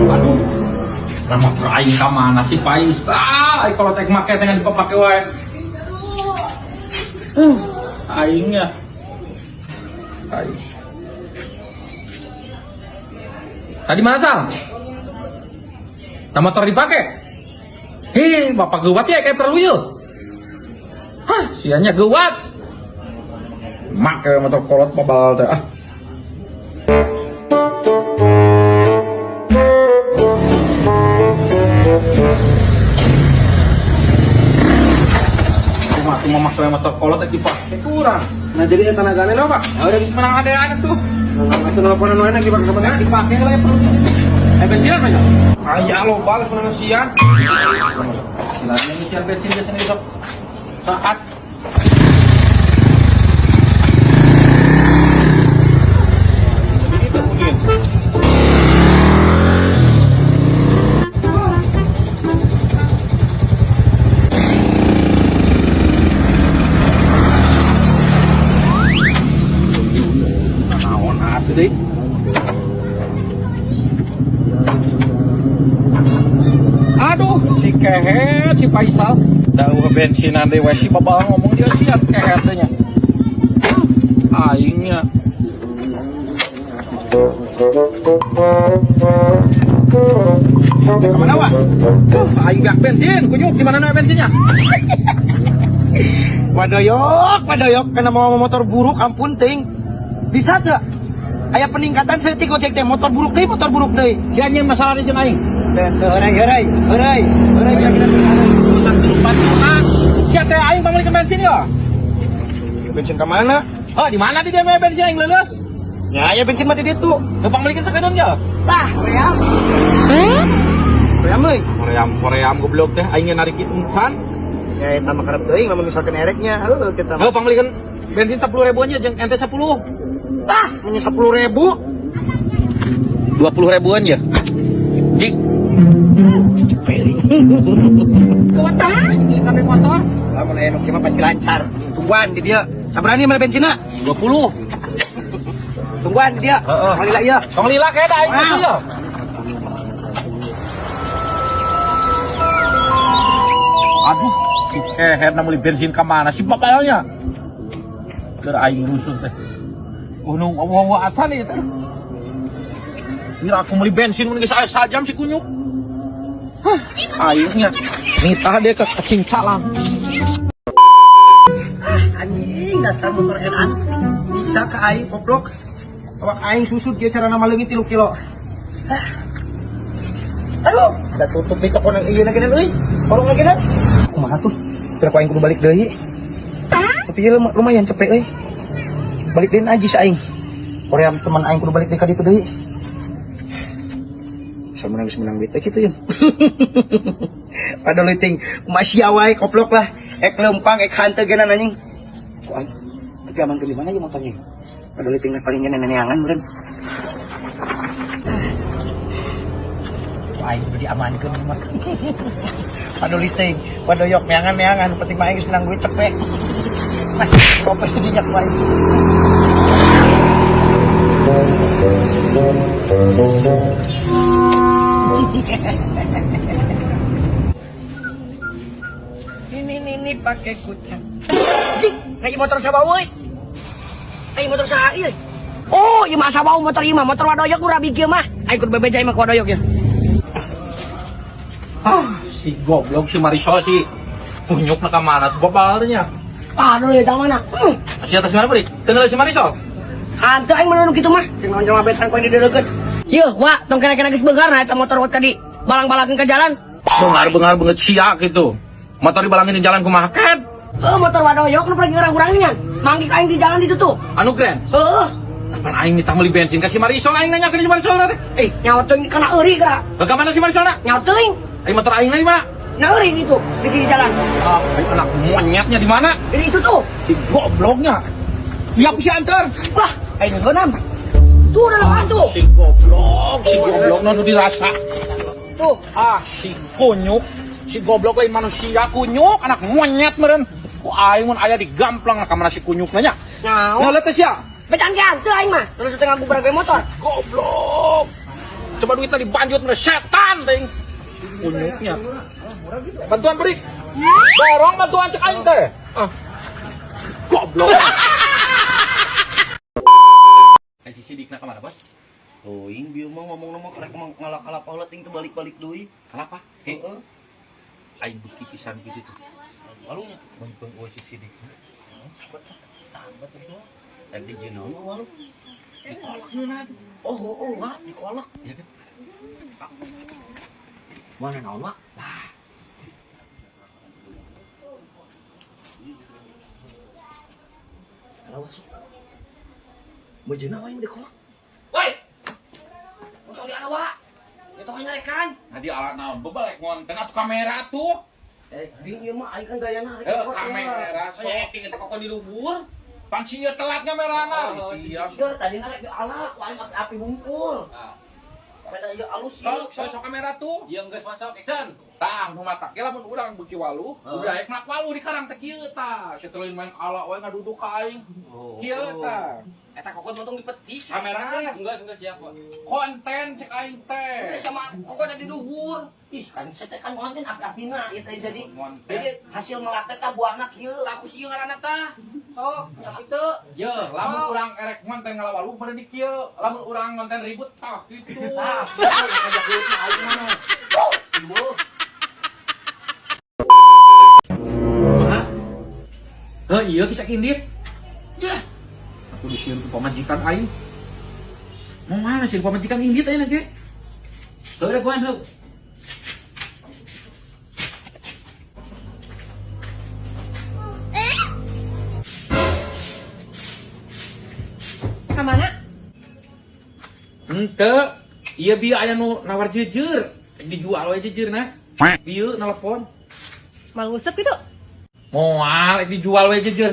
Aduh, nama aing ka mana sih Paisa? Ai kalau tek make teh dipake wae. Aingnya. Aing. Tadi mana Sal? Nah, motor dipake? Bapak gewat ya kayak perlu yuk. Hah, sianya gewat. Make motor kolot babal teh ah. Cuma masalah motor kolot teh dipake kurang. Nah jadi tenaganya lo pak? Ya udah menang ada anak tuh. Nggak teleponan mana dipakai sama dia? Dipake lah ya perlu. Bensinan banyak. Ayah lo balas menang sian. Silanya ngisian bensin biasanya besok saat. Begitu mungkin. Naon atuh deui. Aduh, si kehet, si Faisal. Dauh bensinan deh, si babal ngomong dia siap kehetnya. Aingnya. Kemana wak? Aing gak bensin, kunyuk gimana nih bensinnya? Wadoyok, karena mau motor buruk, ampun ting. Bisa gak? Aya peningkatan setik ojek teh motor buruk deh. Si anjing masalah di jeung aing. Herai, biar kita Urusan kehidupan anak. Si teh aing pamilih bensin ya? bensin ke mana? Oh, di mana di dia mah bensin aing leuleus? Ya bensin mati di itu. Pamilih sakedeun ya? Tah, ream euy. Koream goblok teh aing narik kitu san. Ya eta mah karep teuing lamun misalkan ereknya. Heuh kita. Heuh pamilikeun bensin 10.000 nya jeung ente 10. Tah, nya 10.000. 20.000-an ya? Dik. Motor, ini kami motor. Lamun aya nu kieu mah pasti lancar. Tungguan di dia. Sabrani mana bensinna? 20. Tungguan di dia. Heeh. Kalila ieu. Tong lila kayak da aing kitu ya. Aduh, si kehet na meuli bensin ka mana si babalnya? Keur aing rusuh teh. Unung awa-awa acan ieu teh. Mira aku meuli bensin mun geus aya sajam si kunyuk. Hah, aingnya nitah dia ke kacing calang. Anjing dasar motor edan. Bisa ke aing goblok. Awak aing susut dia cara nama leungit 3 kilo. Aduh, ada tutup di toko nang ieu lagi euy. Kolong lagi dan. Kumaha tuh? Kira aing kudu balik deui. Tapi ieu lumayan cepet euy. Balik deui aja aing. Korea teman aing kudu balik deui ka ditu deui. Bisa menang duit gitu ya. Padahal leuting masih awai koplok lah. Ek lempang ek hante genan anjing. Ku aing. Tapi aman ke mana ya motornya? Padahal leuting paling genan neangan meureun. Aing udah diamankan mah. Aduh liting, wadoyok meangan, penting mah aing menang duit cepet. Nah, kopes dinyak bae. Ini pakai kucing. Cik, naik motor sabawa euy. Naik motor saha ieu? Oh, ieu mah sabawa motor ieu mah, motor wadoyok nu rabi kieu mah. Aing kudu bebejai mah ku wadoyok ya. Si goblok si Marisol si kunyuk na ka mana tuh babalnya. Aduh ya tang mana? Si atas mana beri? Kenal si Marisol? Ante aing menurut kitu mah. Jeung onjol betan koe di deukeut. Yeuh, wa, tong kena-kena geus beungar na eta motor wat tadi balang-balangkeun ke jalan. Bengar banget sia gitu. Motor dibalangin di jalan kumaha ket? Motor wadoyok nu pergi ngurang-ngurang nya. Manggi aing di jalan ditu tuh. Anu keren. Kapan aing minta beli bensin ka si Marisol aing nanya ke si Marisol teh. Nyawa teuing kana euri kira. Ka mana si Marisol na? Nyawa teuing. Aing motor aing lagi mana? Na euri ditu, di sini jalan. Aing anak monyetnya di mana? Ini itu tuh. Si gobloknya. Iya bisa antar. Wah, aing ngeunaam. Tuh dalam tuh. Si goblok nu dirasa. Tuh, Si kunyuk, si goblok lain manusia kunyuk, anak monyet meureun. Ku aing mun aya digamplang ka mana si kunyuk nanya. nyawa. Nah, teh sia. Becan kian teu aing mah. Terus tengah gubrak motor. Goblok. Coba duitnya dibanjut mana setan ting. Kunyuknya. Bantuan beri. Dorong bantuan cek aing teh. Ah. Goblok. Si Sidik nak kemana, Bos? Oh, ing bieu mah ngomong nama karek ngalak-alak paulat ing teu balik-balik deui. Kenapa? Heeh. Aing bukti pisan gitu tuh. Walunya mumpung si Sidik. Tadi jeung walu. Dikolak nuna. Oh, wah, dikolak. Ya kan? Mana naon, Wak? Lah. Salah masuk. Bejeuna wae dikolak. Woi! Untung di ana wa. Itu hanya rekan. Nah di alat naon bebelek ngonten atuh kamera tuh. Ding ieu mah aing kan gayana rek. Kamera Saya acting eta kok di luhur. pan sia telat kamerana. Sia. Ya, tadi rek alak, aing api bungkul. Pada ieu alus ieu. Sok kamera tuh. Yang geus masuk action. Tah nu mata ge lamun urang beuki walu, udah aek nak walu di karang teh kieu tah. Setelin main ala we ngaduduk ka aing. Kieu tah. Eta kokon untung dipetik. Kamera Enggak siap, Pak. konten cek aing teh. Sama kokon ada di luhur. Ih, kan saya teh kan konten api-apina ieu teh jadi hasil melak teh tah buahna kieu. Aku sih ngaranna tah. Sok, nyapi teu. Ye, lamun urang erek ngonten ngalawalu bener di kieu. Lamun urang ngonten ribut tah kitu. Nah, ngajak duit mah aing mah. Ibu. Heh, iya bisa kindit. Ya. Aku disiun ke pamajikan aing. Mau mana sih pamajikan indit aing ge? Heuh da kuan heuh. Kamana? Henteu. Ieu bieu aya nu nawar jeujeur. Dijual we jeujeur Bieu nelpon. Mau ngusep itu? Moal dijual we jeujeur